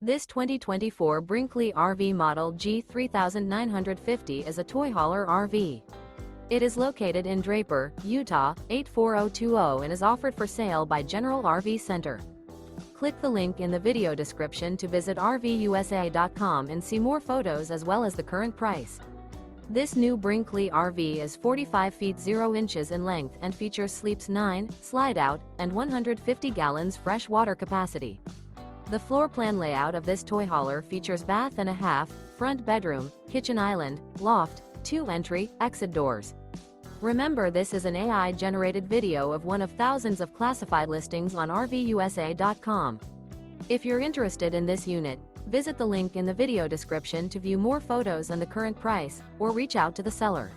This 2024 Brinkley RV Model G 3950 is a toy hauler RV. It is located in Draper, Utah, 84020 and is offered for sale by General RV Center. Click the link in the video description to visit RVUSA.com and see more photos as well as the current price. This new Brinkley RV is 45 feet 0 inches in length and features sleeps 9, Slideout, and 150 gallons fresh water capacity. The floor plan layout of this toy hauler features bath and a half, front bedroom, kitchen island, loft, 2 entry, exit doors. Remember, this is an AI-generated video of one of thousands of classified listings on RVUSA.com. If you're interested in this unit, visit the link in the video description to view more photos and the current price, or reach out to the seller.